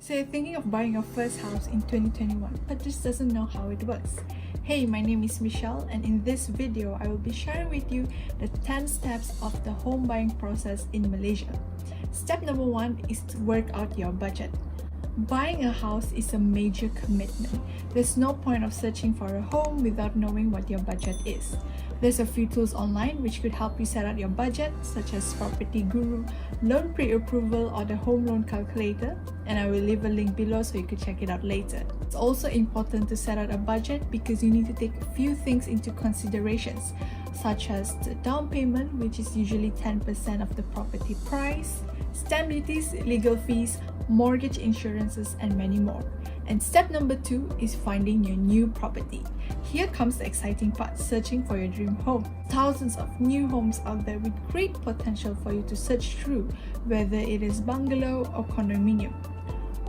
So you're thinking of buying your first house in 2021 but just doesn't know how it works. Hey, my name is Michelle, and in this video I will be sharing with you the 10 steps of the home buying process in Malaysia. Step number 1 is to work out your budget. Buying a house is a major commitment. There's no point of searching for a home without knowing what your budget is. There's a few tools online which could help you set out your budget, such as Property Guru, Loan Pre-Approval, or the Home Loan Calculator, and I will leave a link below so you could check it out later. It's also important to set out a budget because you need to take a few things into considerations, such as the down payment, which is usually 10% of the property price, stamp duties, legal fees, mortgage insurances, and many more. And step number 2 is finding your new property. Here comes the exciting part, searching for your dream home. Thousands of new homes out there with great potential for you to search through, whether it is bungalow or condominium.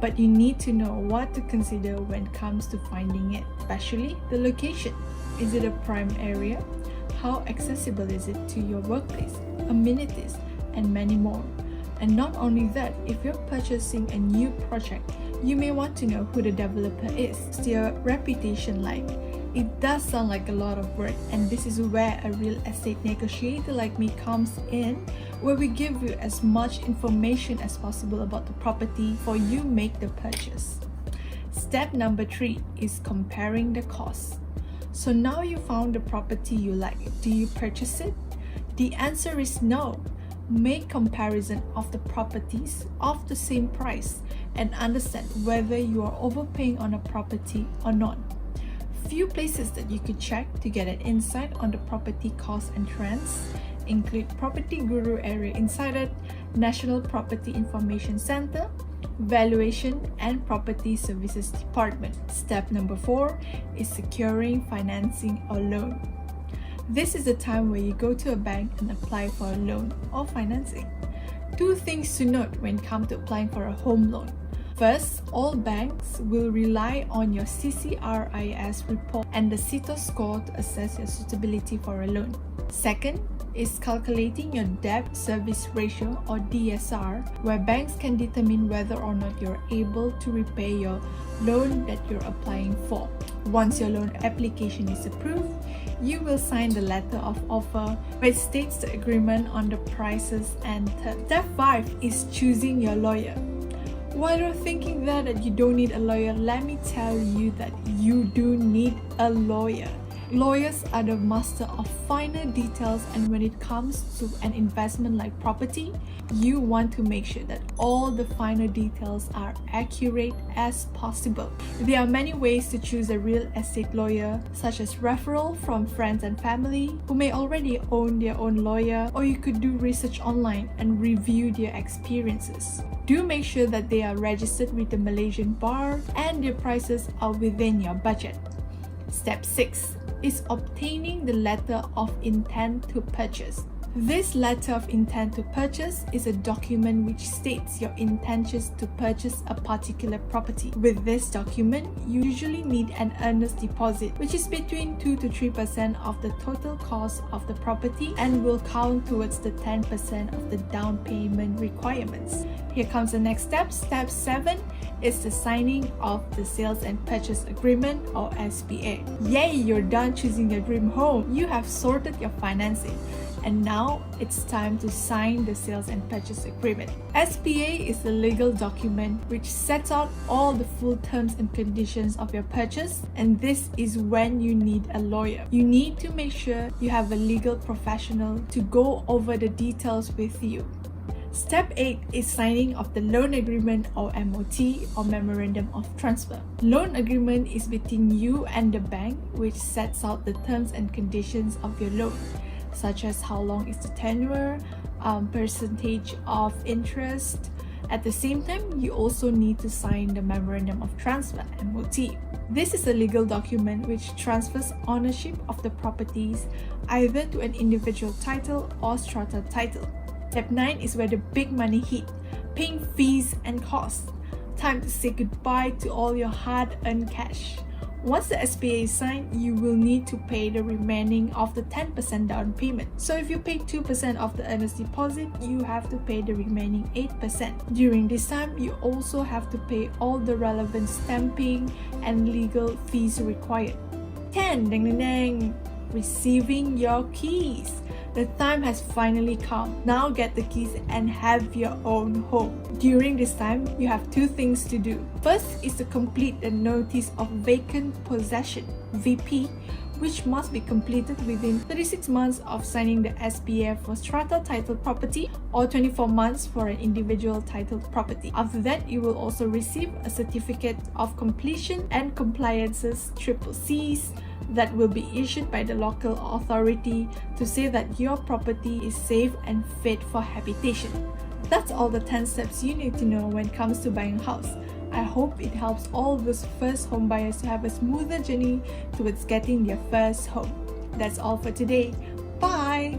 But you need to know what to consider when it comes to finding it, especially the location. Is it a prime area? How accessible is it to your workplace, amenities, and many more? And not only that, if you're purchasing a new project, you may want to know who the developer is. What's their reputation like? It does sound like a lot of work, and this is where a real estate negotiator like me comes in, where we give you as much information as possible about the property before you make the purchase. Step number 3 is comparing the costs. So now you found the property you like. Do you purchase it? The answer is no. Make comparison of the properties of the same price and understand whether you are overpaying on a property or not. Few places that you could check to get an insight on the property costs and trends include Property Guru Area Insider, National Property Information Center, Valuation, and Property Services Department. Step number 4 is securing financing or loan. This is the time where you go to a bank and apply for a loan or financing. 2 things to note when it comes to applying for a home loan. First, all banks will rely on your CCRIS report and the CITO score to assess your suitability for a loan. Second is calculating your debt service ratio or DSR, where banks can determine whether or not you're able to repay your loan that you're applying for. Once your loan application is approved, you will sign the letter of offer, which states the agreement on the prices and terms. Step 5 is choosing your lawyer. While you're thinking that you don't need a lawyer, let me tell you that you do need a lawyer. Lawyers are the master of finer details, and when it comes to an investment like property, you want to make sure that all the finer details are accurate as possible. There are many ways to choose a real estate lawyer, such as referral from friends and family who may already own their own lawyer, or you could do research online and review their experiences. Do make sure that they are registered with the Malaysian bar and their prices are within your budget. Step 6 is obtaining the letter of intent to purchase. This letter of intent to purchase is a document which states your intentions to purchase a particular property. With this document, you usually need an earnest deposit, which is between 2 to 3% of the total cost of the property and will count towards the 10% of the down payment requirements. Here comes the next step. Step 7 is the signing of the Sales and Purchase Agreement or SPA. Yay, you're done choosing your dream home. You have sorted your financing. And now it's time to sign the Sales and Purchase Agreement. SPA is a legal document which sets out all the full terms and conditions of your purchase, and this is when you need a lawyer. You need to make sure you have a legal professional to go over the details with you. Step 8 is signing of the loan agreement or MOT or Memorandum of Transfer. Loan agreement is between you and the bank, which sets out the terms and conditions of your loan, such as how long is the tenure, percentage of interest. At the same time, you also need to sign the Memorandum of Transfer, MOT. This is a legal document which transfers ownership of the properties either to an individual title or strata title. Step 9 is where the big money hit, paying fees and costs. Time to say goodbye to all your hard-earned cash. Once the SPA is signed, you will need to pay the remaining of the 10% down payment. So if you pay 2% of the earnest deposit, you have to pay the remaining 8%. During this time, you also have to pay all the relevant stamping and legal fees required. 10. Ding ding ding. Receiving your keys. The time has finally come. Now get the keys and have your own home. During this time, you have two things to do. First is to complete the Notice of Vacant Possession, VP, which must be completed within 36 months of signing the SPA for strata titled property or 24 months for an individual titled property. After that, you will also receive a certificate of completion and compliances (CCCs) that will be issued by the local authority to say that your property is safe and fit for habitation. That's all the 10 steps you need to know when it comes to buying a house. I hope it helps all those first home buyers to have a smoother journey towards getting their first home. That's all for today. Bye!